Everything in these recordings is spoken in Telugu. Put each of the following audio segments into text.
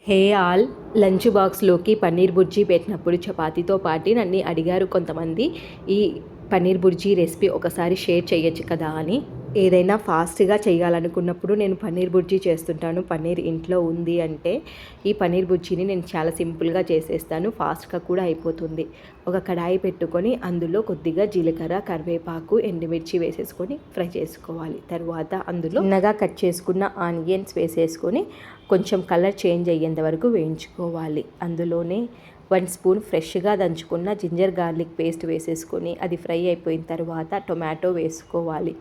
హే ఆల్, లంచ్ బాక్స్లోకి పన్నీర్ బుర్జీ పెట్టినప్పుడు చపాతీతో పాటు నన్ను అడిగారు కొంతమంది, ఈ పన్నీర్ బుర్జీ రెసిపీ ఒకసారి షేర్ చేయొచ్చు కదా అని. ఏదైనా ఫాస్ట్గా చేయాలనుకున్నప్పుడు నేను పన్నీర్ బుర్జీ చేస్తుంటాను. పన్నీర్ ఇంట్లో ఉంది అంటే ఈ పన్నీర్ బుర్జీని నేను చాలా సింపుల్గా చేసేస్తాను, ఫాస్ట్గా కూడా అయిపోతుంది. ఒక కడాయి పెట్టుకొని అందులో కొద్దిగా జీలకర్ర, కరివేపాకు, ఎండుమిర్చి వేసేసుకొని ఫ్రై చేసుకోవాలి. తర్వాత అందులో చిన్నగా కట్ చేసుకున్న ఆనియన్స్ వేసేసుకొని కొంచెం కలర్ చేంజ్ అయ్యేంత వరకు వేయించుకోవాలి. అందులోనే 1 స్పూన్ ఫ్రెష్గా దంచుకున్న జింజర్ గార్లిక్ పేస్ట్ వేసేసుకొని అది ఫ్రై అయిపోయిన తర్వాత టొమాటో వేసుకోవాలి.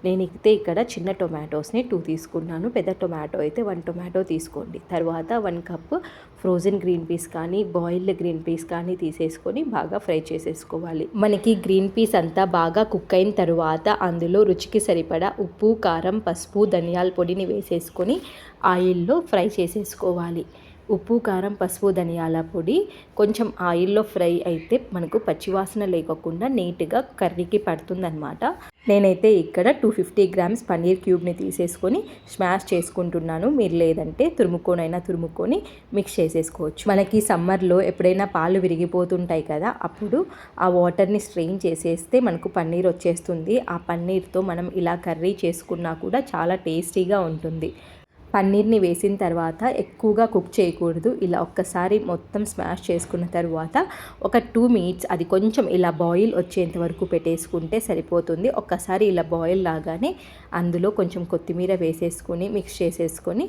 నేనైతే ఇక్కడ చిన్న టొమాటోస్ని 2 తీసుకున్నాను, పెద్ద టొమాటో అయితే 1 టొమాటో తీసుకోండి. తర్వాత 1 కప్ ఫ్రోజన్ గ్రీన్ పీస్ కానీ బాయిల్డ్ గ్రీన్ పీస్ కానీ తీసేసుకొని బాగా ఫ్రై చేసేసుకోవాలి. మనకి గ్రీన్ పీస్ అంతా బాగా కుక్ అయిన తర్వాత అందులో రుచికి సరిపడా ఉప్పు, కారం, పసుపు, ధనియాల పొడిని వేసేసుకొని ఆయిల్లో ఫ్రై చేసేసుకోవాలి. ఉప్పు, కారం, పసుపు, ధనియాల పొడి కొంచెం ఆయిల్లో ఫ్రై అయితే మనకు పచ్చివాసన లేకుండా నీట్గా కర్రీకి పడుతుందన్నమాట. నేనైతే ఇక్కడ 250 గ్రామ్స్ పన్నీర్ క్యూబ్ని తీసేసుకొని స్మాష్ చేసుకుంటున్నాను. మీరు లేదంటే తురుముకొని మిక్స్ చేసేసుకోవచ్చు. మనకి సమ్మర్లో ఎప్పుడైనా పాలు విరిగిపోతుంటాయి కదా, అప్పుడు ఆ వాటర్ని స్ట్రెయిన్ చేసేస్తే మనకు పన్నీర్ వచ్చేస్తుంది. ఆ పన్నీర్తో మనం ఇలా కర్రీ చేసుకున్నా కూడా చాలా టేస్టీగా ఉంటుంది. పన్నీర్ని వేసిన తర్వాత ఎక్కువగా కుక్ చేయకూడదు. ఇలా ఒక్కసారి మొత్తం స్మాష్ చేసుకున్న తర్వాత ఒక 2 మినిట్స్ అది కొంచెం ఇలా బాయిల్ వచ్చేంత వరకు పెట్టేసుకుంటే సరిపోతుంది. ఒక్కసారి ఇలా బాయిల్ లాగానే అందులో కొంచెం కొత్తిమీర వేసేసుకొని మిక్స్ చేసేసుకొని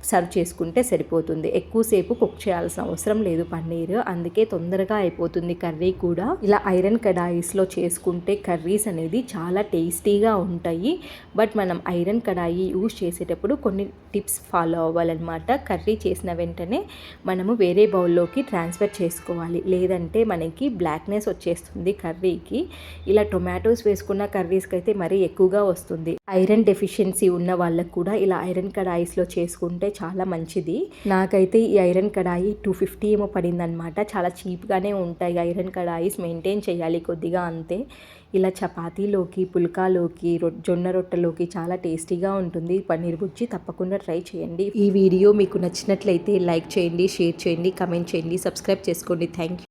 సర్వ్ చేసుకుంటే సరిపోతుంది. ఎక్కువసేపు కుక్ చేయాల్సిన అవసరం లేదు పన్నీర్, అందుకే తొందరగా అయిపోతుంది కర్రీ కూడా. ఇలా ఐరన్ కడాయిస్లో చేసుకుంటే కర్రీస్ అనేది చాలా టేస్టీగా ఉంటాయి. బట్ మనం ఐరన్ కడాయి యూజ్ చేసేటప్పుడు కొన్ని టిప్స్ ఫాలో అవ్వాలన్నమాట. కర్రీ చేసిన వెంటనే మనము వేరే బౌల్లోకి ట్రాన్స్ఫర్ చేసుకోవాలి, లేదంటే మనకి బ్లాక్నెస్ వచ్చేస్తుంది కర్రీకి. ఇలా టొమాటోస్ వేసుకున్న కర్రీస్కి అయితే మరీ ఎక్కువగా వస్తుంది. ఐరన్ డెఫిషియన్సీ ఉన్న వాళ్ళకు కూడా ఇలా ఐరన్ కడాయిస్లో చేసుకుంటే చాలా మంచిది. నాకైతే ఈ ఐరన్ కడాయి 250 ఏమో పడిందనమాట. చాలా చీప్గానే ఉంటాయి ఐరన్ కడాయిస్, మెయింటైన్ చేయాలి కొద్దిగా అంతే. ఇలా చపాతీలోకి, పుల్కాలోకి, జొన్న రొట్టెలోకి చాలా టేస్టీగా ఉంటుంది పన్నీర్ బుర్జీ. తప్పకుండా ట్రై చేయండి. ఈ వీడియో మీకు నచ్చినట్లయితే లైక్ చేయండి, షేర్ చేయండి, కమెంట్ చేయండి, సబ్స్క్రైబ్ చేసుకోండి. Thank you.